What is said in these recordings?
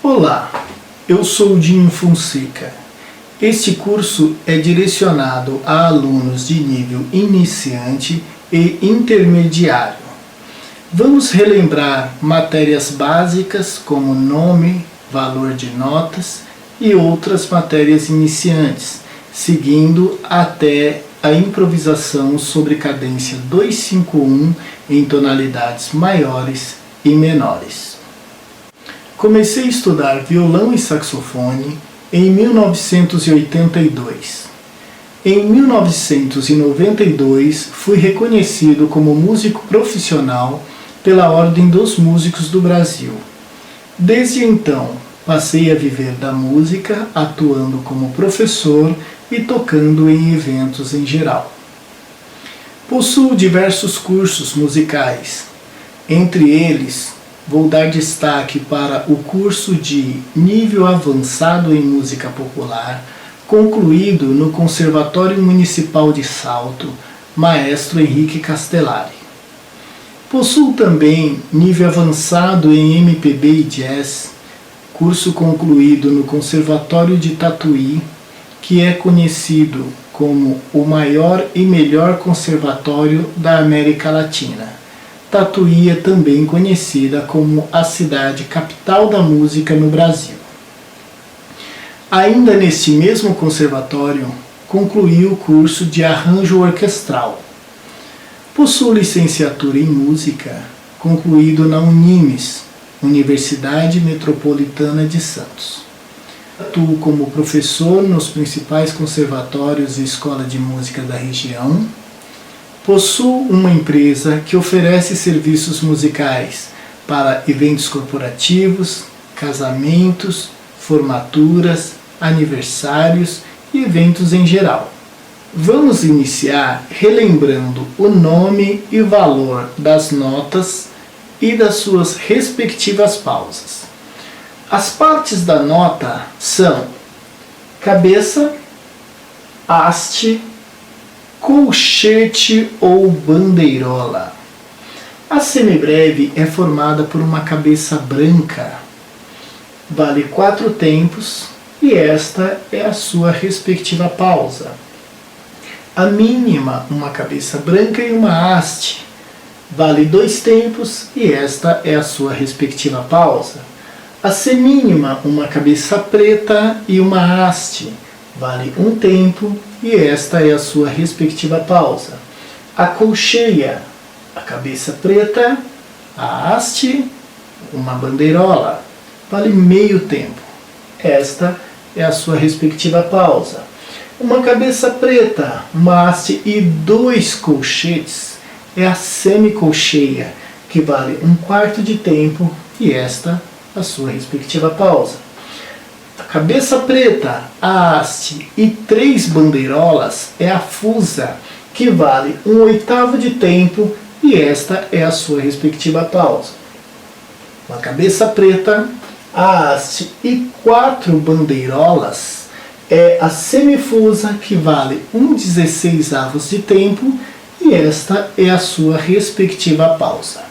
Olá, eu sou Dinho Fonseca. Este curso é direcionado a alunos de nível iniciante e intermediário. Vamos relembrar matérias básicas como nome, valor de notas e outras matérias iniciantes, seguindo até a improvisação sobre cadência 251 em tonalidades maiores e menores. Comecei a estudar violão e saxofone em 1982. Em 1992, fui reconhecido como músico profissional pela Ordem dos Músicos do Brasil. Desde então, passei a viver da música, atuando como professor e tocando em eventos em geral. Possuo diversos cursos musicais. Entre eles, vou dar destaque para o curso de nível avançado em música popular, concluído no Conservatório Municipal de Salto, Maestro Henrique Castellari. Possuo também nível avançado em MPB e Jazz, curso concluído no Conservatório de Tatuí, que é conhecido como o maior e melhor conservatório da América Latina. Tatuí é também conhecida como a cidade capital da música no Brasil. Ainda neste mesmo conservatório, concluí o curso de arranjo orquestral. Possuo licenciatura em música, concluído na Unimes, Universidade Metropolitana de Santos. Atuo como professor nos principais conservatórios e escolas de música da região. Possuo uma empresa que oferece serviços musicais para eventos corporativos, casamentos, formaturas, aniversários e eventos em geral. Vamos iniciar relembrando o nome e valor das notas e das suas respectivas pausas. As partes da nota são cabeça, haste, colchete ou bandeirola. A semibreve é formada por uma cabeça branca. Vale 4 tempos e esta é a sua respectiva pausa. A mínima, uma cabeça branca e uma haste. Vale 2 tempos e esta é a sua respectiva pausa. A semínima, uma cabeça preta e uma haste. Vale 1 tempo e esta é a sua respectiva pausa. A colcheia, a cabeça preta, a haste, uma bandeirola. Vale meio tempo. Esta é a sua respectiva pausa. Uma cabeça preta, uma haste e 2 colchetes é a semicolcheia, que vale 1/4 de tempo e esta a sua respectiva pausa. A cabeça preta, a haste e 3 bandeirolas é a fusa, que vale 1/8 de tempo e esta é a sua respectiva pausa. Uma cabeça preta, a haste e 4 bandeirolas é a semifusa, que vale 1/16 de tempo e esta é a sua respectiva pausa.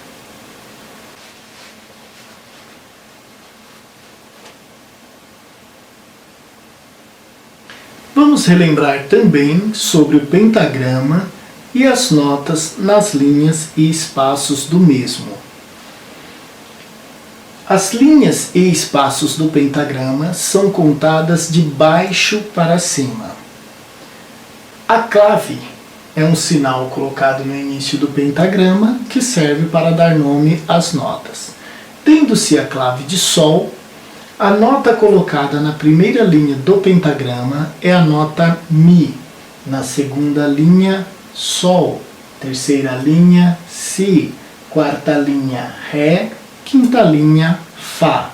Vamos relembrar também sobre o pentagrama e as notas nas linhas e espaços do mesmo. As linhas e espaços do pentagrama são contadas de baixo para cima. A clave é um sinal colocado no início do pentagrama que serve para dar nome às notas. Tendo-se a clave de Sol, a nota colocada na primeira linha do pentagrama é a nota Mi, na segunda linha Sol, terceira linha Si, quarta linha Ré, quinta linha Fá.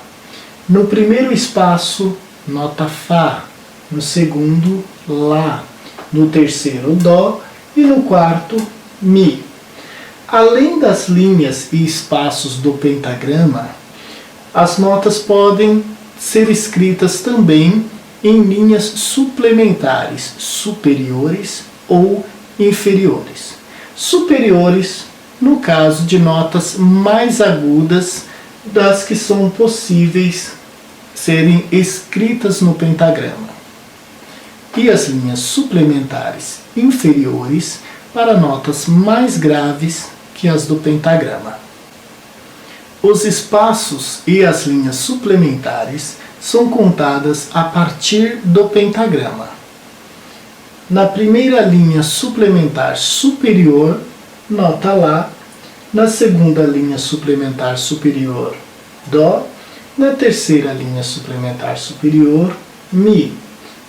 No primeiro espaço, nota Fá, no segundo Lá, no terceiro Dó e no quarto Mi. Além das linhas e espaços do pentagrama, as notas podem ser escritas também em linhas suplementares, superiores ou inferiores. Superiores, no caso de notas mais agudas das que são possíveis serem escritas no pentagrama e as linhas suplementares inferiores para notas mais graves que as do pentagrama. Os espaços e as linhas suplementares são contadas a partir do pentagrama. Na primeira linha suplementar superior, nota Lá. Na segunda linha suplementar superior, Dó. Na terceira linha suplementar superior, Mi.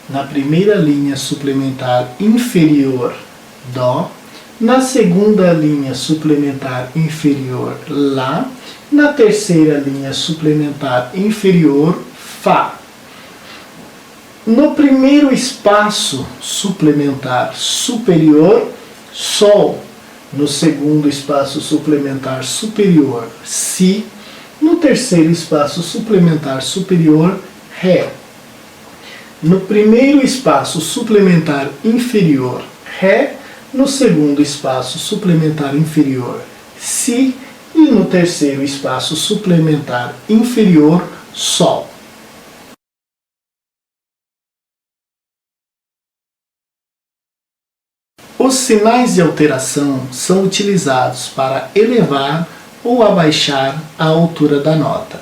Na primeira linha suplementar inferior, Dó. Na segunda linha suplementar inferior, Lá. Na terceira linha suplementar inferior, Fá. No primeiro espaço suplementar superior, Sol. No segundo espaço suplementar superior, Si. No terceiro espaço suplementar superior, Ré. No primeiro espaço suplementar inferior, Ré. No segundo espaço suplementar inferior, Si. E no terceiro espaço suplementar inferior, Sol. Os sinais de alteração são utilizados para elevar ou abaixar a altura da nota.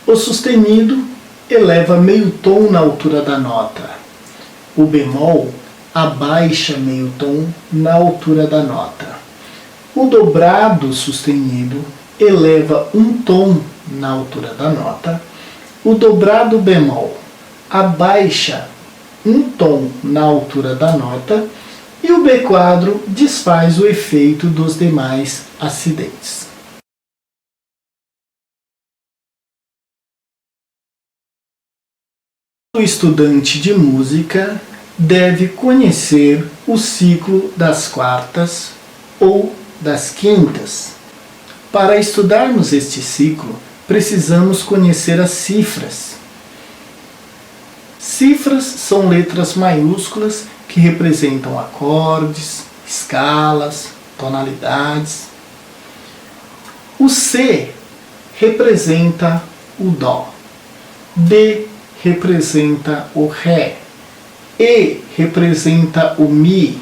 O sustenido eleva meio tom na altura da nota. O bemol abaixa meio tom na altura da nota. O dobrado sustenido eleva um tom na altura da nota. O dobrado bemol abaixa um tom na altura da nota. E o B quadro desfaz o efeito dos demais acidentes. O estudante de música deve conhecer o ciclo das quartas ou das quintas. Para estudarmos este ciclo, precisamos conhecer as cifras. Cifras são letras maiúsculas que representam acordes, escalas, tonalidades. O C representa o Dó, D representa o Ré, E representa o Mi,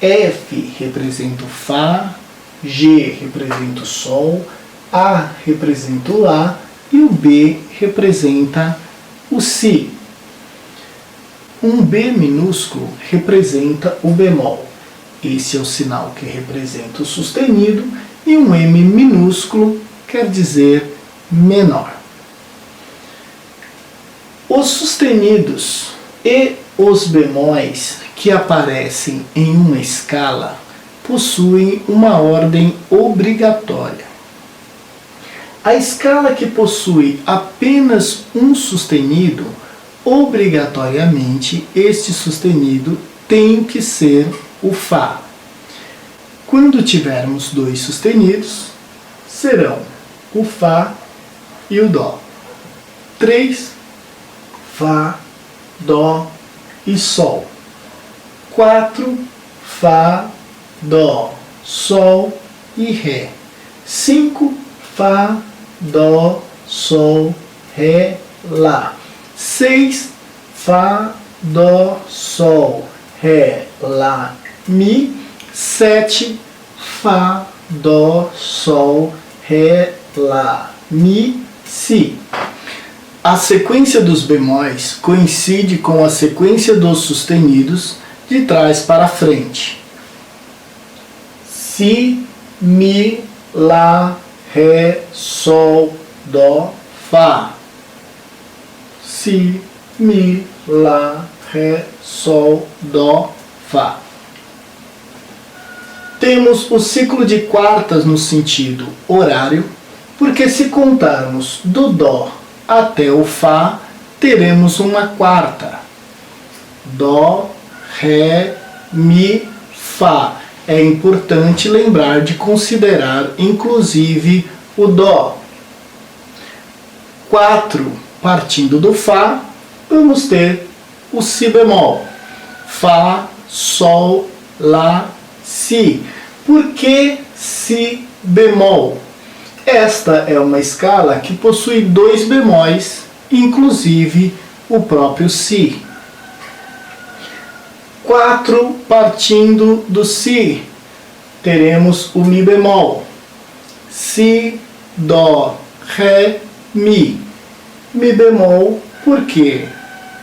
F representa o Fá, G representa o Sol, A representa o Lá e o B representa o Si. Um B minúsculo representa o bemol. Esse é o sinal que representa o sustenido. E um M minúsculo quer dizer menor. Os sustenidos e os bemóis que aparecem em uma escala possuem uma ordem obrigatória. A escala que possui apenas um sustenido, obrigatoriamente este sustenido tem que ser o Fá. Quando tivermos dois sustenidos, serão o Fá e o Dó. 3, Fá, Dó e Sol. 4, Fá, Dó, Sol e Ré. 5, Fá, Dó, Sol, Ré, Lá. 6, Fá, Dó, Sol, Ré, Lá, Mi. 7, Fá, Dó, Sol, Ré, Lá, Mi, Si. A sequência dos bemóis coincide com a sequência dos sustenidos de trás para frente. Si, Mi, Lá, Ré, Sol, Dó, Fá. Si, Mi, Lá, Ré, Sol, Dó, Fá. Temos o ciclo de quartas no sentido horário, porque se contarmos do Dó até o Fá, teremos uma quarta. Dó, Ré, Mi, Fá. É importante lembrar de considerar inclusive o Dó. 4, partindo do Fá, vamos ter o Si bemol. Fá, Sol, Lá, Si. Por que Si bemol? Esta é uma escala que possui dois bemóis inclusive o próprio Si. 4 partindo do Si, teremos o Mi bemol. Si, Dó, Ré, Mi. Mi bemol porque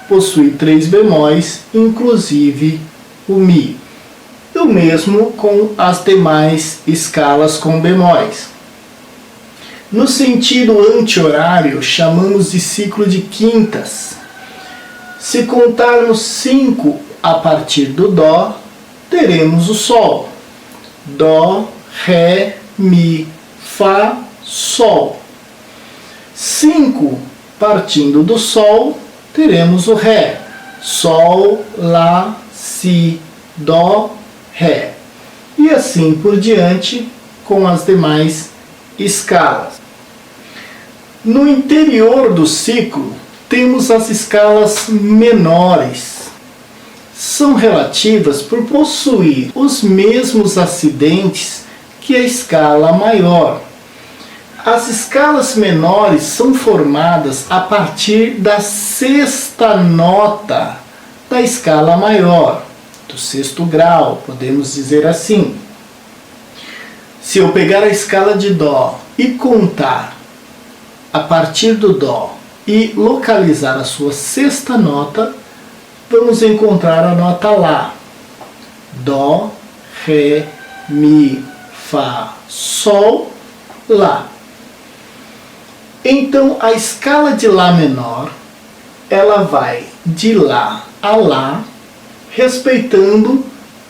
possui 3 bemóis, inclusive o Mi. E o mesmo com as demais escalas com bemóis. No sentido anti-horário, chamamos de ciclo de quintas. Se contarmos 5 a partir do Dó, teremos o Sol. Dó, Ré, Mi, Fá, Sol. 5 partindo do Sol, teremos o Ré. Sol, Lá, Si, Dó, Ré. E assim por diante com as demais escalas. No interior do ciclo, temos as escalas menores. São relativas por possuir os mesmos acidentes que a escala maior. As escalas menores são formadas a partir da sexta nota da escala maior, do sexto grau, podemos dizer assim. Se eu pegar a escala de Dó e contar a partir do Dó e localizar a sua sexta nota, vamos encontrar a nota Lá. Dó, Ré, Mi, Fá, Sol, Lá. Então a escala de Lá menor, ela vai de Lá a Lá, respeitando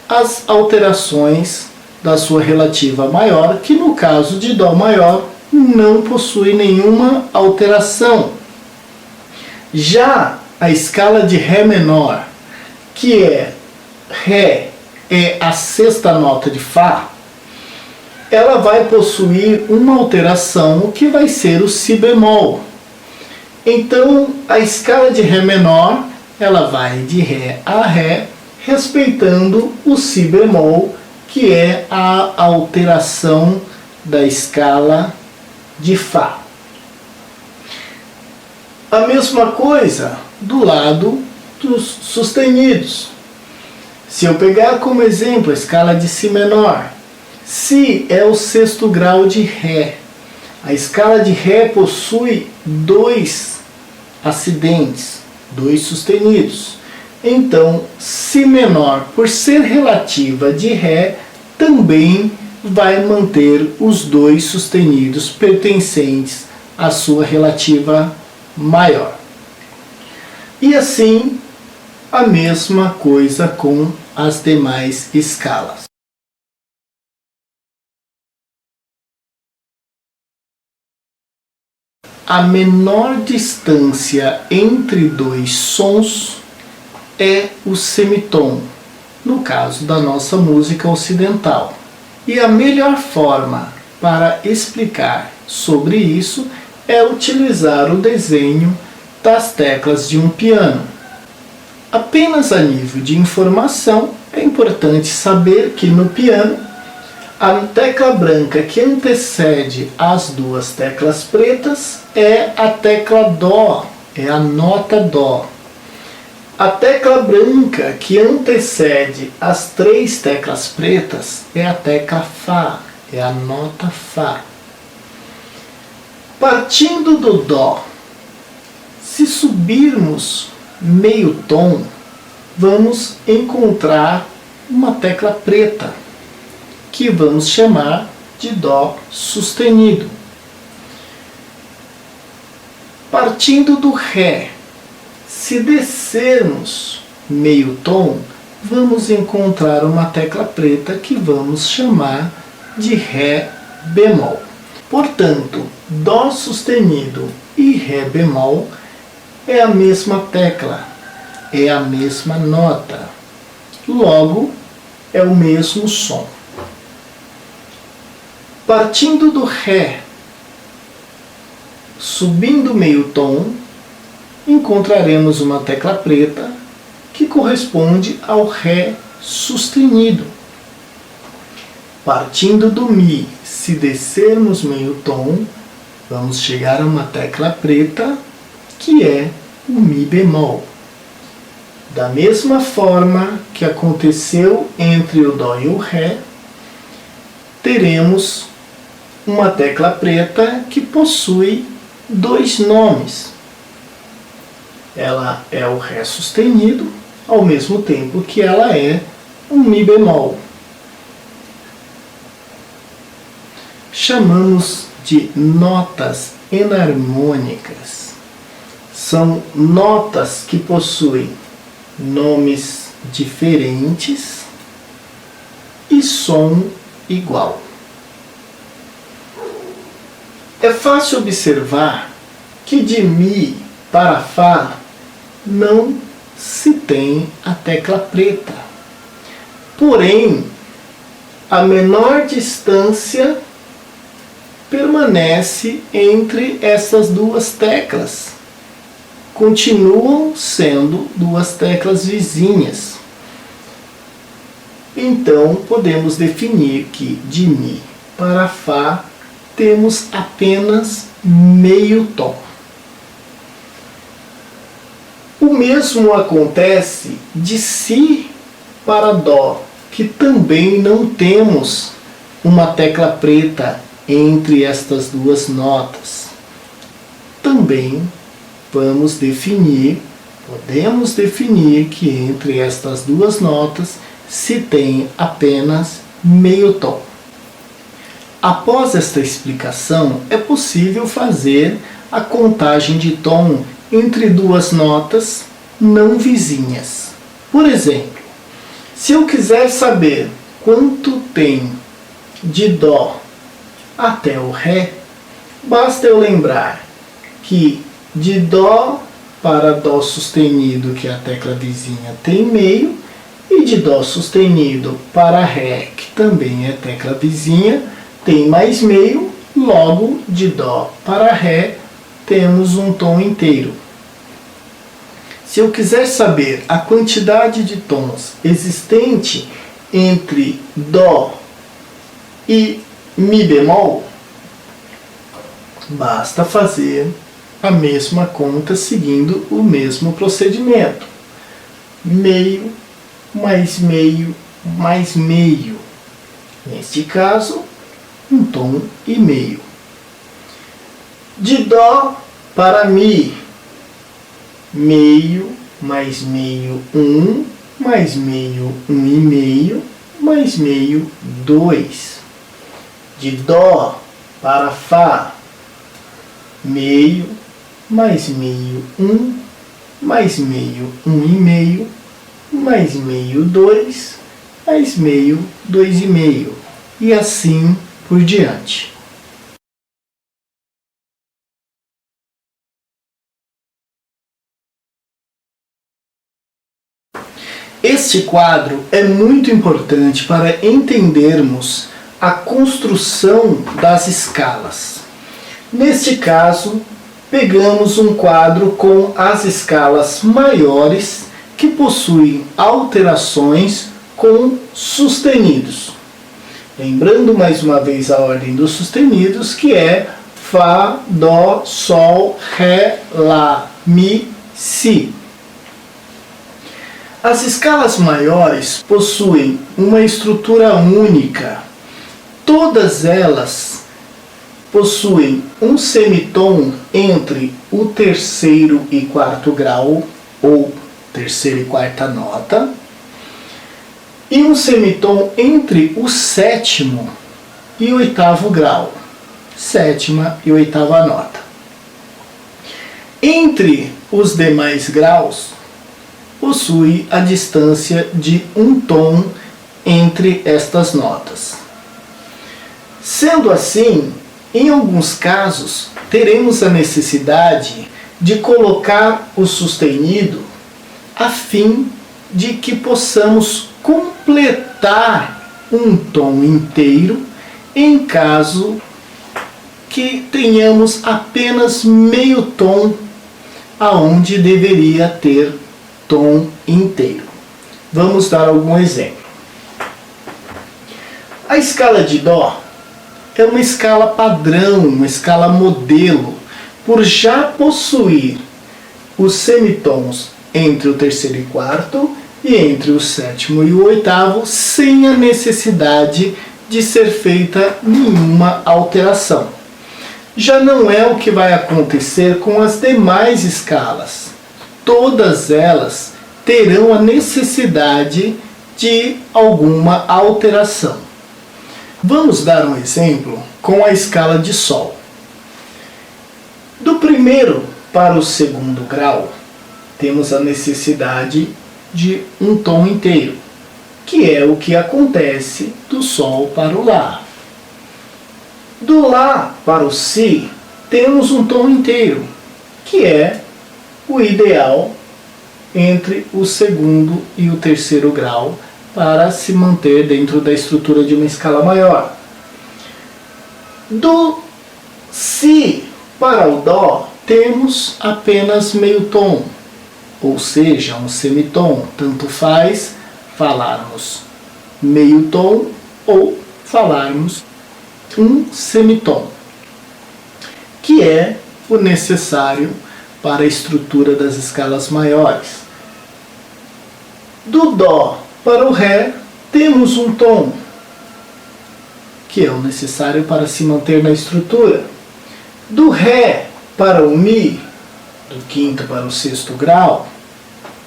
as alterações da sua relativa maior, que no caso de Dó maior não possui nenhuma alteração. Já a escala de Ré menor, que Ré é a sexta nota de Fá, ela vai possuir uma alteração que vai ser o Si bemol. Então a escala de Ré menor, ela vai de Ré a Ré, respeitando o Si bemol, que é a alteração da escala de Fá. A mesma coisa do lado dos sustenidos. Se eu pegar como exemplo a escala de Si menor, Si é o sexto grau de Ré. A escala de Ré possui 2 acidentes, 2 sustenidos. Então, Si menor, por ser relativa de Ré, também vai manter os 2 sustenidos pertencentes à sua relativa maior. E assim, a mesma coisa com as demais escalas. A menor distância entre 2 sons é o semitom, no caso da nossa música ocidental. E a melhor forma para explicar sobre isso é utilizar o desenho das teclas de um piano. Apenas a nível de informação, é importante saber que no piano, a tecla branca que antecede as 2 teclas pretas é a tecla Dó, é a nota Dó. A tecla branca que antecede as 3 teclas pretas é a tecla Fá, é a nota Fá. Partindo do Dó, se subirmos meio tom, vamos encontrar uma tecla preta, que vamos chamar de Dó sustenido. Partindo do Ré, se descermos meio tom, vamos encontrar uma tecla preta que vamos chamar de Ré bemol. Portanto, Dó sustenido e Ré bemol é a mesma tecla, é a mesma nota. Logo, é o mesmo som. Partindo do Ré, subindo meio tom, encontraremos uma tecla preta que corresponde ao Ré sustenido. Partindo do Mi, se descermos meio tom, vamos chegar a uma tecla preta que é o Mi bemol. Da mesma forma que aconteceu entre o Dó e o Ré, teremos uma tecla preta que possui dois nomes. Ela é o Ré sustenido, ao mesmo tempo que ela é um Mi bemol. Chamamos de notas enarmônicas. São notas que possuem nomes diferentes e som igual. É fácil observar que de Mi para Fá não se tem a tecla preta. Porém, a menor distância permanece entre essas duas teclas. Continuam sendo duas teclas vizinhas. Então, podemos definir que de Mi para Fá temos apenas meio tom. O mesmo acontece de Si para Dó, que também não temos uma tecla preta entre estas duas notas. Também podemos definir que entre estas duas notas se tem apenas meio tom. Após esta explicação, é possível fazer a contagem de tom entre duas notas não vizinhas. Por exemplo, se eu quiser saber quanto tem de Dó até o Ré, basta eu lembrar que de Dó para Dó sustenido, que é a tecla vizinha, tem meio, e de Dó sustenido para Ré, que também é tecla vizinha, tem mais meio, logo de Dó para Ré temos um tom inteiro. Se eu quiser saber a quantidade de tons existente entre Dó e Mi bemol, basta fazer a mesma conta seguindo o mesmo procedimento. Meio mais meio mais meio. Neste caso, um tom e meio. De Dó para Mi, meio mais meio, mais meio, e meio, mais meio, 2. De Dó para Fá, meio mais meio, mais meio, e meio, mais meio, 2, mais meio, 2,5. E assim por diante. Este quadro é muito importante para entendermos a construção das escalas. Neste caso, pegamos um quadro com as escalas maiores que possuem alterações com sustenidos. Lembrando mais uma vez a ordem dos sustenidos, que é Fá, Dó, Sol, Ré, Lá, Mi, Si. As escalas maiores possuem uma estrutura única. Todas elas possuem um semitom entre o terceiro e quarto grau, ou terceira e quarta nota, e um semitom entre o sétimo e o oitavo grau, sétima e oitava nota. Entre os demais graus, possui a distância de um tom entre estas notas. Sendo assim, em alguns casos, teremos a necessidade de colocar o sustenido a fim de que possamos completar um tom inteiro em caso que tenhamos apenas meio tom aonde deveria ter tom inteiro. Vamos dar algum exemplo. A escala de Dó é uma escala padrão, uma escala modelo, por já possuir os semitons entre o terceiro e quarto e entre o sétimo e o oitavo, sem a necessidade de ser feita nenhuma alteração. Já não é o que vai acontecer com as demais escalas. Todas elas terão a necessidade de alguma alteração. Vamos dar um exemplo com a escala de Sol. Do primeiro para o segundo grau, temos a necessidade de um tom inteiro, que é o que acontece do Sol para o Lá. Do Lá para o Si, temos um tom inteiro, que é o ideal entre o segundo e o terceiro grau para se manter dentro da estrutura de uma escala maior. Do Si para o Dó, temos apenas meio tom, ou seja, um semitom. Tanto faz falarmos meio tom ou falarmos um semitom, que é o necessário para a estrutura das escalas maiores. Do Dó para o Ré, temos um tom, que é o necessário para se manter na estrutura. Do Ré para o Mi, do quinto para o sexto grau,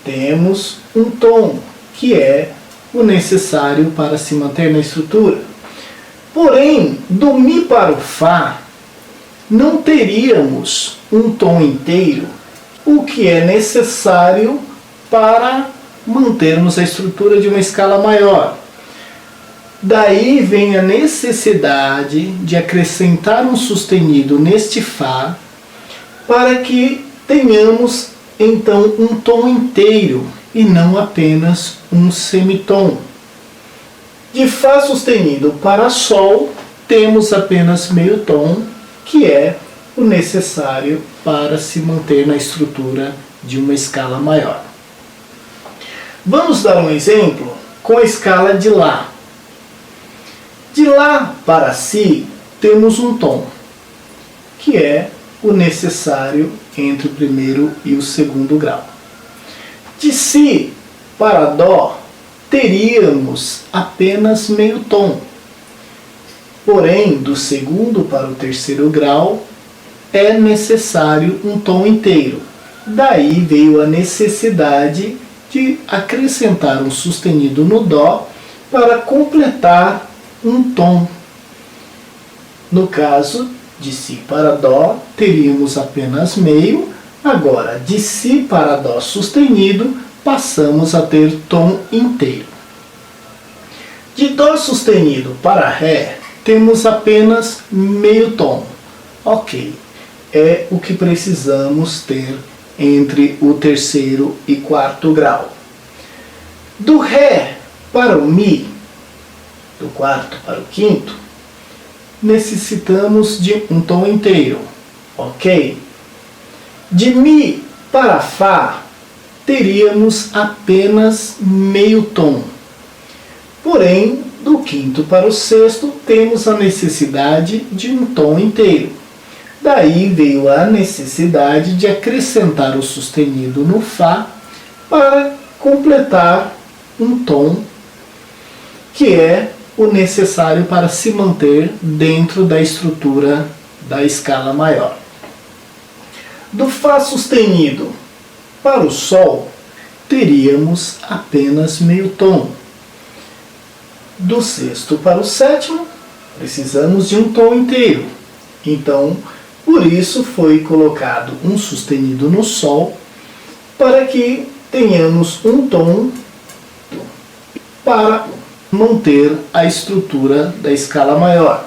temos um tom, que é o necessário para se manter na estrutura. Porém, do Mi para o Fá, não teríamos um tom inteiro, o que é necessário para mantermos a estrutura de uma escala maior. Daí vem a necessidade de acrescentar um sustenido neste Fá, para que tenhamos então um tom inteiro e não apenas um semitom. De Fá sustenido para Sol, temos apenas meio tom, que é o necessário para se manter na estrutura de uma escala maior. Vamos dar um exemplo com a escala de Lá. De Lá para Si, temos um tom, que é o necessário entre o primeiro e o segundo grau. De Si para Dó, teríamos apenas meio tom. Porém, do segundo para o terceiro grau, é necessário um tom inteiro. Daí veio a necessidade de acrescentar um sustenido no Dó para completar um tom. No caso, de Si para Dó, teríamos apenas meio. Agora, de Si para Dó sustenido, passamos a ter tom inteiro. De Dó sustenido para Ré, temos apenas meio tom. Ok, é o que precisamos ter entre o terceiro e quarto grau. Do Ré para o Mi, do quarto para o quinto, necessitamos de um tom inteiro, ok? De Mi para Fá, teríamos apenas meio tom. Porém, do quinto para o sexto, temos a necessidade de um tom inteiro. Daí veio a necessidade de acrescentar o sustenido no Fá para completar um tom, que é o necessário para se manter dentro da estrutura da escala maior. Do Fá sustenido para o Sol, teríamos apenas meio tom. Do sexto para o sétimo, precisamos de um tom inteiro. Então, por isso foi colocado um sustenido no Sol, para que tenhamos um tom para manter a estrutura da escala maior.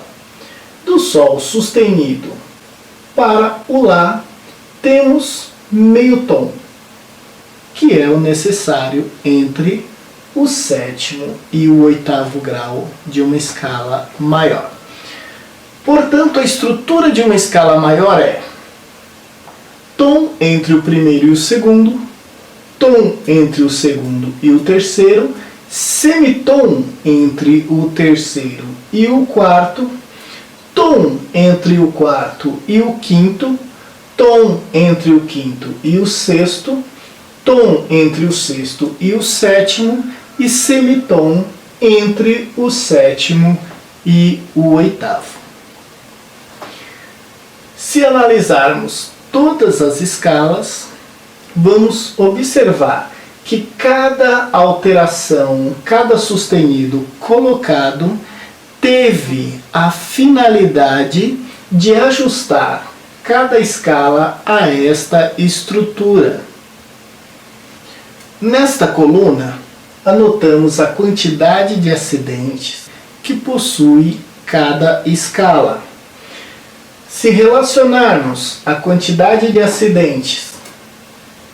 Do Sol sustenido para o Lá, temos meio tom, que é o necessário entre o sétimo e o oitavo grau de uma escala maior. Portanto, a estrutura de uma escala maior é tom entre o primeiro e o segundo, tom entre o segundo e o terceiro, semitom entre o terceiro e o quarto, tom entre o quarto e o quinto, tom entre o quinto e o sexto, tom entre o sexto e o sétimo e semitom entre o sétimo e o oitavo. Se analisarmos todas as escalas, vamos observar que cada alteração, cada sustenido colocado teve a finalidade de ajustar cada escala a esta estrutura. Nesta coluna, anotamos a quantidade de acidentes que possui cada escala. Se relacionarmos a quantidade de acidentes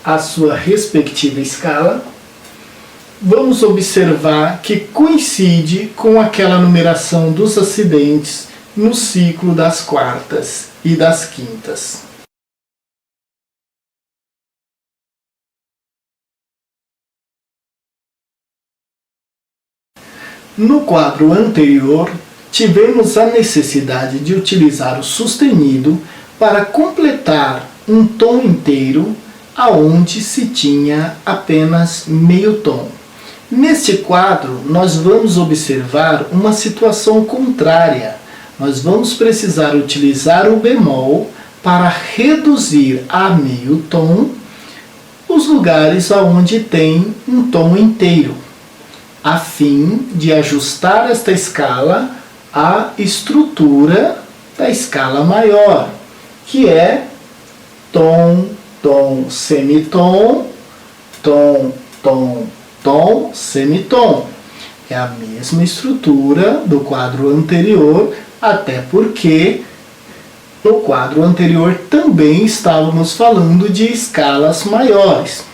à sua respectiva escala, vamos observar que coincide com aquela numeração dos acidentes no ciclo das quartas e das quintas. No quadro anterior, tivemos a necessidade de utilizar o sustenido para completar um tom inteiro aonde se tinha apenas meio tom. Neste quadro, nós vamos observar uma situação contrária. Nós vamos precisar utilizar o bemol para reduzir a meio tom os lugares onde tem um tom inteiro, a fim de ajustar esta escala à estrutura da escala maior, que é tom, tom, semitom, tom, tom, tom, semitom. É a mesma estrutura do quadro anterior, até porque no quadro anterior também estávamos falando de escalas maiores.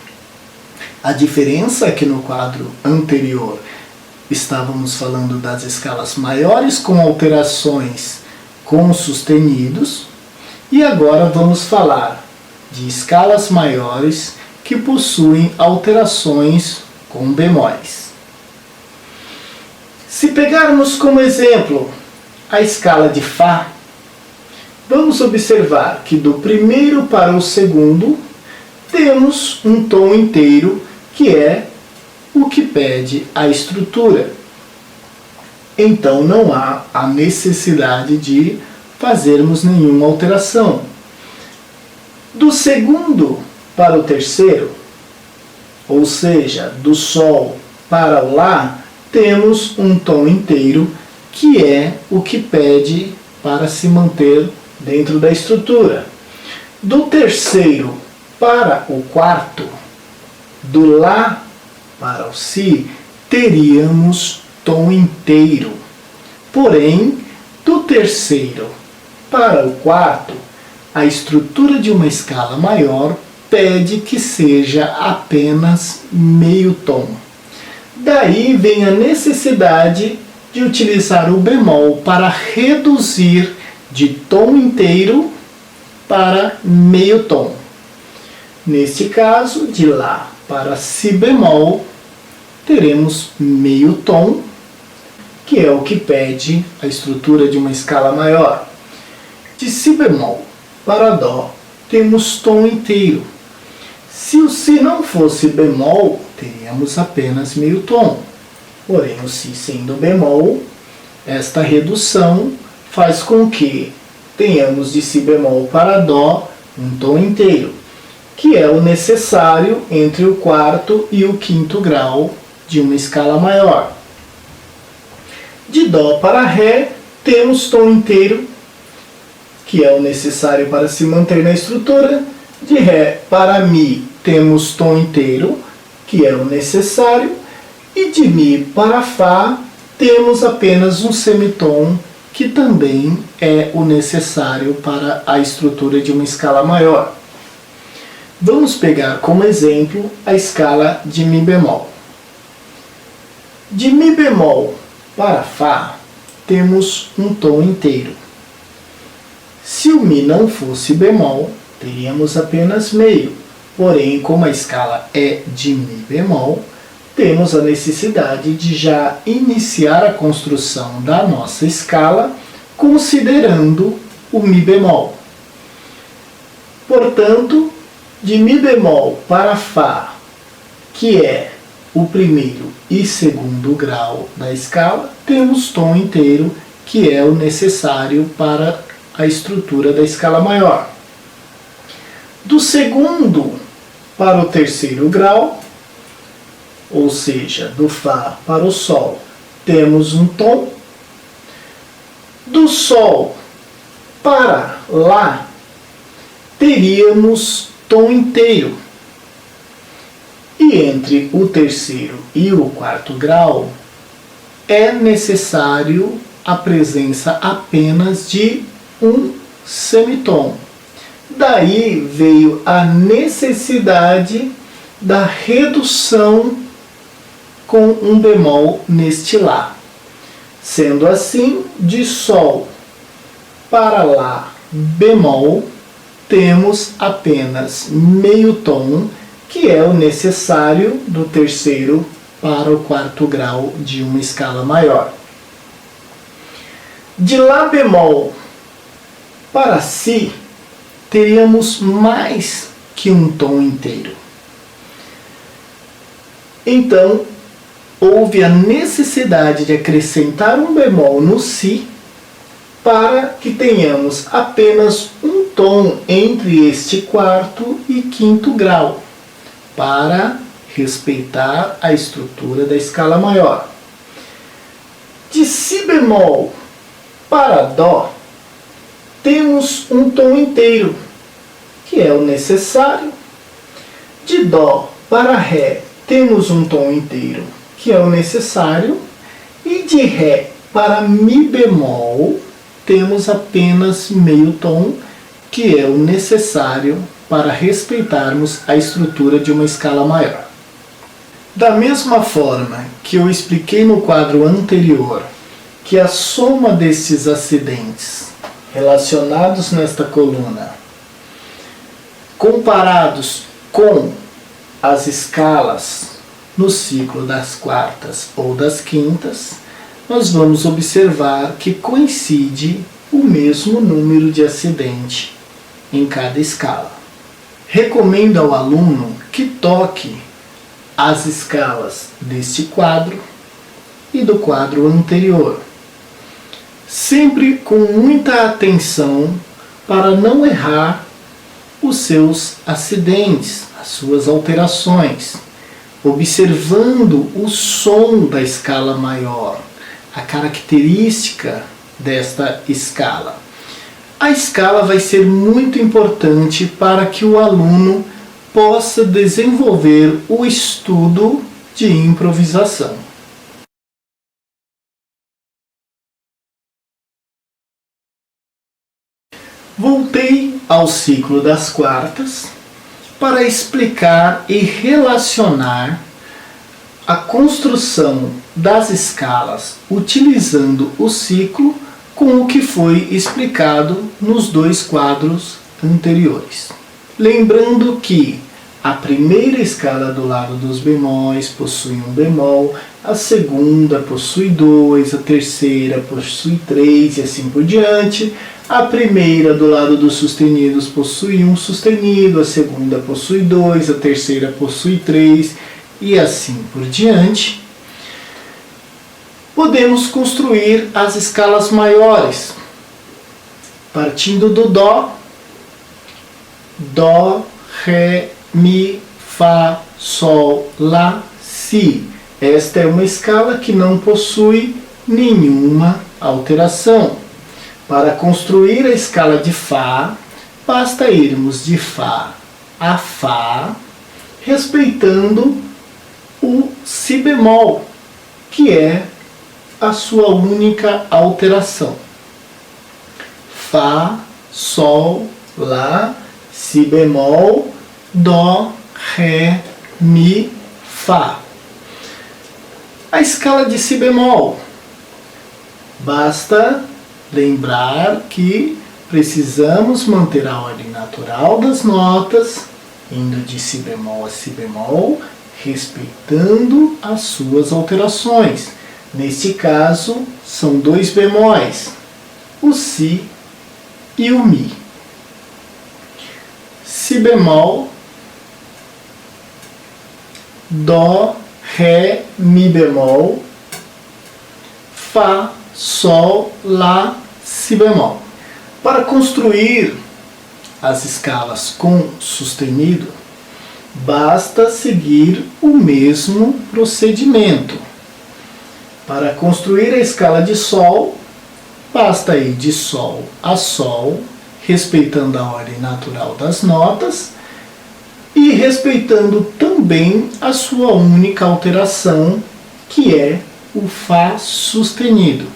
A diferença é que no quadro anterior estávamos falando das escalas maiores com alterações com sustenidos, e agora vamos falar de escalas maiores que possuem alterações com bemóis. Se pegarmos como exemplo a escala de Fá, vamos observar que do primeiro para o segundo temos um tom inteiro, que é o que pede a estrutura. Então não há a necessidade de fazermos nenhuma alteração. Do segundo para o terceiro, ou seja, do Sol para o Lá, temos um tom inteiro, que é o que pede para se manter dentro da estrutura. Do terceiro para o quarto, do Lá para o Si, teríamos tom inteiro. Porém, do terceiro para o quarto, a estrutura de uma escala maior pede que seja apenas meio tom. Daí vem a necessidade de utilizar o bemol para reduzir de tom inteiro para meio tom. Neste caso, de Lá para Si bemol, teremos meio tom, que é o que pede a estrutura de uma escala maior. De Si bemol para Dó, temos tom inteiro. Se o Si não fosse bemol, teríamos apenas meio tom. Porém, o Si sendo bemol, esta redução faz com que tenhamos de Si bemol para Dó um tom inteiro, que é o necessário entre o quarto e o quinto grau de uma escala maior. De Dó para Ré, temos tom inteiro, que é o necessário para se manter na estrutura. De Ré para Mi, temos tom inteiro, que é o necessário. E de Mi para Fá, temos apenas um semitom, que também é o necessário para a estrutura de uma escala maior. Vamos pegar como exemplo a escala de Mi bemol. De Mi bemol para Fá, temos um tom inteiro. Se o Mi não fosse bemol, teríamos apenas meio. Porém, como a escala é de Mi bemol, temos a necessidade de já iniciar a construção da nossa escala considerando o Mi bemol. Portanto, de Mi bemol para Fá, que é o primeiro e segundo grau da escala, temos tom inteiro, que é o necessário para a estrutura da escala maior. Do segundo para o terceiro grau, ou seja, do Fá para o Sol, temos um tom. Do Sol para Lá, teríamos tom inteiro. E entre o terceiro e o quarto grau, é necessário a presença apenas de um semitom. Daí veio a necessidade da redução com um bemol neste Lá. Sendo assim, de Sol para Lá bemol, temos apenas meio tom, que é o necessário do terceiro para o quarto grau de uma escala maior. De Lá bemol para Si, teríamos mais que um tom inteiro. Então, houve a necessidade de acrescentar um bemol no Si para que tenhamos apenas um tom entre este quarto e quinto grau, para respeitar a estrutura da escala maior. De Si bemol para Dó, temos um tom inteiro, que é o necessário. De Dó para Ré, temos um tom inteiro, que é o necessário. E de Ré para Mi bemol, temos apenas meio tom, que é o necessário para respeitarmos a estrutura de uma escala maior. Da mesma forma que eu expliquei no quadro anterior que a soma destes acidentes relacionados nesta coluna, comparados com as escalas no ciclo das quartas ou das quintas, nós vamos observar que coincide o mesmo número de acidente em cada escala. Recomendo ao aluno que toque as escalas deste quadro e do quadro anterior, sempre com muita atenção para não errar os seus acidentes, as suas alterações, observando o som da escala maior, a característica desta escala. A escala vai ser muito importante para que o aluno possa desenvolver o estudo de improvisação. Voltei ao ciclo das quartas para explicar e relacionar a construção das escalas utilizando o ciclo com o que foi explicado nos dois quadros anteriores. Lembrando que a primeira escala do lado dos bemóis possui um bemol, a segunda possui dois, a terceira possui três e assim por diante. A primeira do lado dos sustenidos possui um sustenido, a segunda possui dois, a terceira possui três e assim por diante. Podemos construir as escalas maiores, partindo do Dó, Dó, Ré, Mi, Fá, Sol, Lá, Si. Esta é uma escala que não possui nenhuma alteração. Para construir a escala de Fá, basta irmos de Fá a Fá, respeitando o Si bemol, que é a sua única alteração. Fá, Sol, Lá, Si bemol, Dó, Ré, Mi, Fá. A escala de Si bemol, basta lembrar que precisamos manter a ordem natural das notas, indo de Si bemol a Si bemol, respeitando as suas alterações. Neste caso, são dois bemóis, o Si e o Mi. Si bemol, Dó, Ré, Mi bemol, Fá, Sol, Lá, Si bemol. Para construir as escalas com sustenido, basta seguir o mesmo procedimento. Para construir a escala de Sol, basta ir de Sol a Sol, respeitando a ordem natural das notas e respeitando também a sua única alteração, que é o Fá sustenido.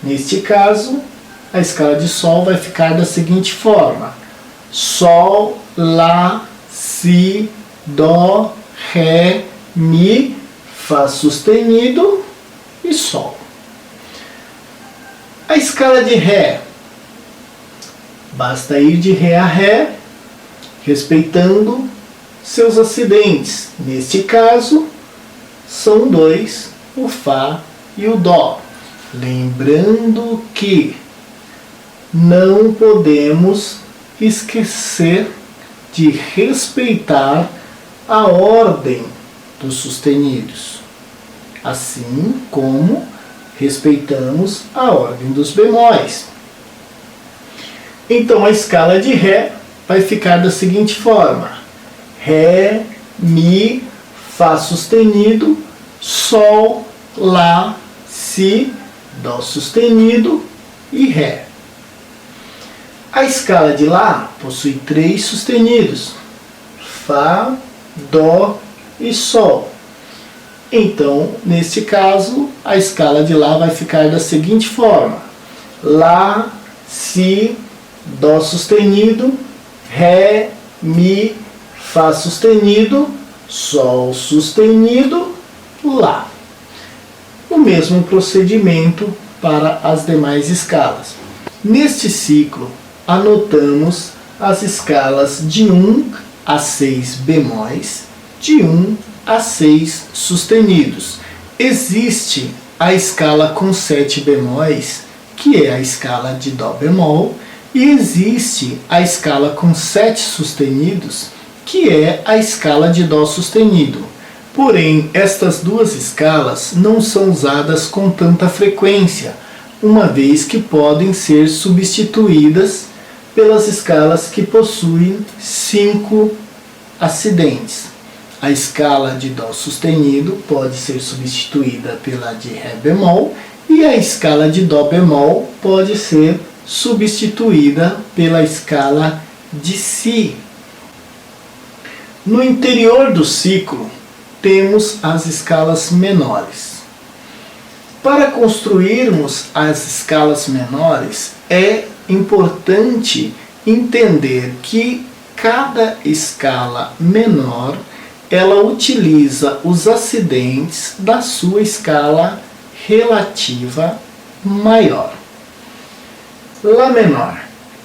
Neste caso, a escala de Sol vai ficar da seguinte forma: Sol, Lá, Si, Dó, Ré, Mi, Fá sustenido e Sol. A escala de Ré, basta ir de Ré a Ré, respeitando seus acidentes. Neste caso, são dois, o Fá e o Dó. Lembrando que não podemos esquecer de respeitar a ordem dos sustenidos, assim como respeitamos a ordem dos bemóis. Então a escala de Ré vai ficar da seguinte forma: Ré, Mi, Fá sustenido, Sol, Lá, Si, Dó sustenido e Ré. A escala de Lá possui 3 sustenidos: Fá, Dó e Sol. Então, neste caso, a escala de Lá vai ficar da seguinte forma: Lá, Si, Dó sustenido, Ré, Mi, Fá sustenido, Sol sustenido, Lá. O mesmo procedimento para as demais escalas. Neste ciclo, anotamos as escalas de 1 a 6 bemóis, de 1 a 6 sustenidos. Existe a escala com 7 bemóis, que é a escala de Dó bemol, e existe a escala com 7 sustenidos, que é a escala de Dó sustenido. Porém, estas duas escalas não são usadas com tanta frequência, uma vez que podem ser substituídas pelas escalas que possuem 5 acidentes. A escala de Dó sustenido pode ser substituída pela de Ré bemol e a escala de Dó bemol pode ser substituída pela escala de Si. No interior do ciclo, temos as escalas menores. Para construirmos as escalas menores, é importante entender que cada escala menor ela utiliza os acidentes da sua escala relativa maior. Lá menor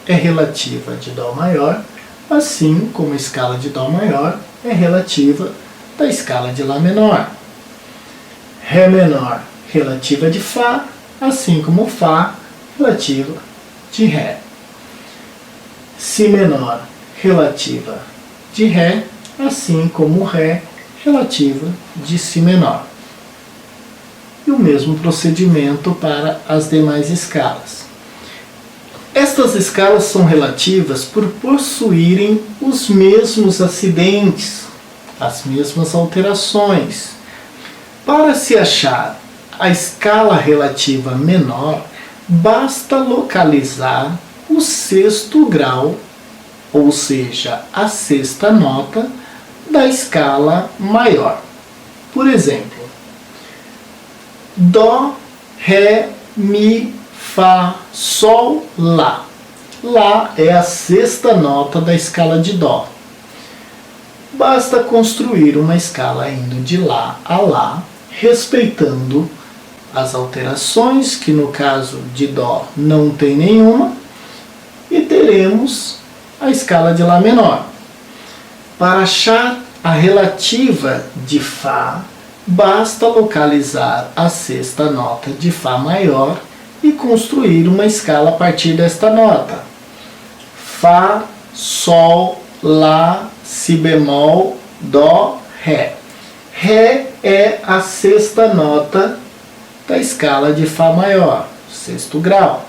é relativa de Dó maior, assim como a escala de Dó maior é relativa da escala de Lá menor. Ré menor relativa de Fá, assim como Fá relativa de Ré. Si menor relativa de Ré, assim como Ré relativa de Si menor. E o mesmo procedimento para as demais escalas. Estas escalas são relativas por possuírem os mesmos acidentes, as mesmas alterações. Para se achar a escala relativa menor, basta localizar o sexto grau, ou seja, a sexta nota da escala maior. Por exemplo, Dó, Ré, Mi, Fá, Sol, Lá. Lá é a sexta nota da escala de Dó. Basta construir uma escala indo de Lá a Lá, respeitando as alterações, que no caso de Dó não tem nenhuma, e teremos a escala de Lá menor. Para achar a relativa de Fá, basta localizar a sexta nota de Fá maior e construir uma escala a partir desta nota. Fá, Sol, Lá, Si bemol, Dó, Ré. Ré é a sexta nota da escala de Fá maior, sexto grau.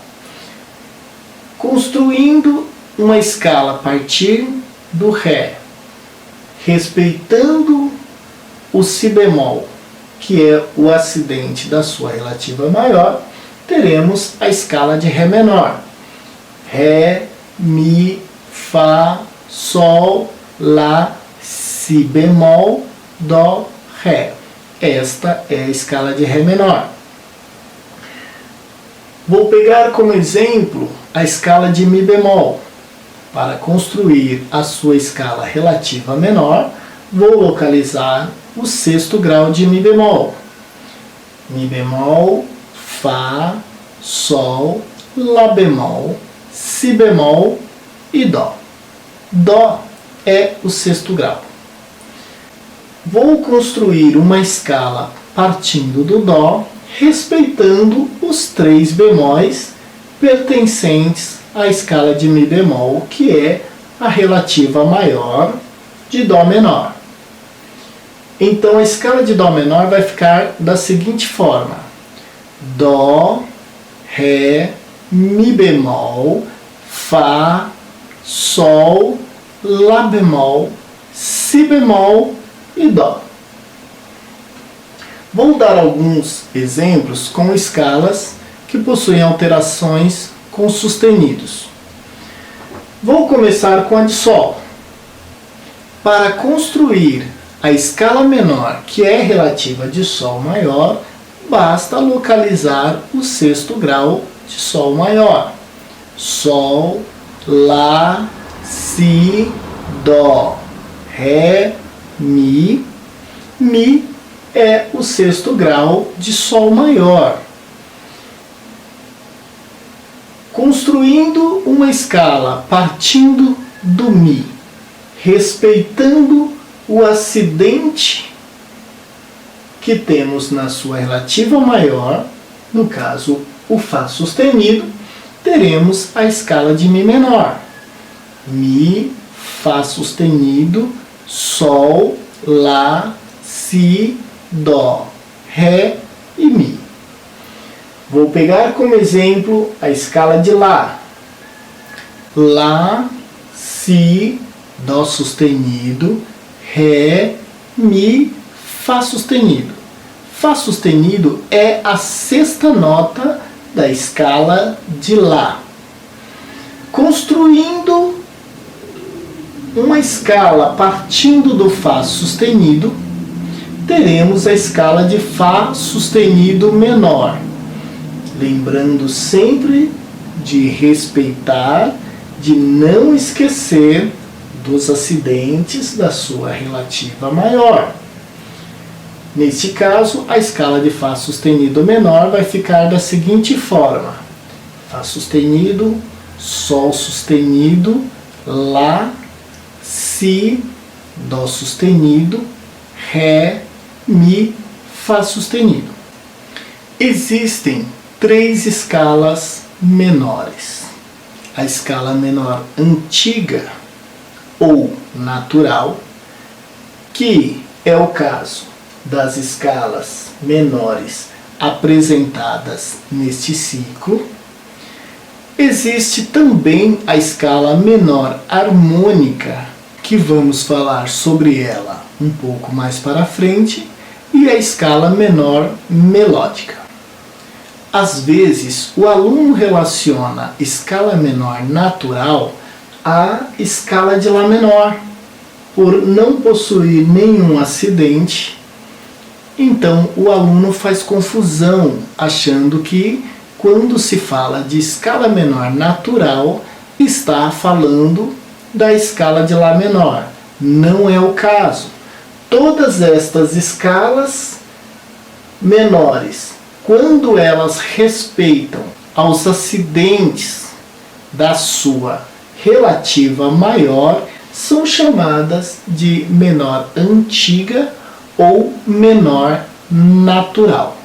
Construindo uma escala a partir do Ré, respeitando o Si bemol, que é o acidente da sua relativa maior, teremos a escala de Ré menor. Ré, Mi, Fá, Sol, Lá, Si bemol, Dó, Ré. Esta é a escala de Ré menor. Vou pegar como exemplo a escala de Mi bemol. Para construir a sua escala relativa menor, vou localizar o sexto grau de Mi bemol. Mi bemol, Fá, Sol, Lá bemol, Si bemol e Dó. Dó é o sexto grau. Vou construir uma escala partindo do Dó, respeitando os três bemóis pertencentes à escala de Mi bemol, que é a relativa maior de Dó menor. Então a escala de Dó menor vai ficar da seguinte forma: Dó, Ré, Mi bemol, Fá, Sol, Lá bemol, Si bemol e Dó. Vou dar alguns exemplos com escalas que possuem alterações com sustenidos. Vou começar com a de Sol. Para construir a escala menor, que é relativa de Sol maior, basta localizar o sexto grau de Sol maior. Sol, Lá, Si, Dó, Ré, Mi. Mi é o sexto grau de Sol maior. Construindo uma escala partindo do Mi, respeitando o acidente que temos na sua relativa maior, no caso o Fá sustenido, teremos a escala de Mi menor. Mi, Fá sustenido, Sol, Lá, Si, Dó, Ré e Mi. Vou pegar como exemplo a escala de Lá. Lá, Si, Dó sustenido, Ré, Mi, Fá sustenido. Fá sustenido é a sexta nota da escala de Lá. Construindo uma escala partindo do Fá sustenido, teremos a escala de Fá sustenido menor. Lembrando sempre de respeitar, de não esquecer dos acidentes da sua relativa maior. Neste caso, a escala de Fá sustenido menor vai ficar da seguinte forma: Fá sustenido, Sol sustenido, Lá, Si, Dó sustenido, Ré, Mi, Fá sustenido. Existem três escalas menores. A escala menor antiga ou natural, que é o caso das escalas menores apresentadas neste ciclo. Existe também a escala menor harmônica, que vamos falar sobre ela um pouco mais para frente, e a escala menor melódica. Às vezes, o aluno relaciona escala menor natural à escala de Lá menor, por não possuir nenhum acidente. Então, o aluno faz confusão, achando que, quando se fala de escala menor natural, está falando da escala de Lá menor. Não é o caso. Todas estas escalas menores, quando elas respeitam aos acidentes da sua relativa maior, são chamadas de menor antiga ou menor natural.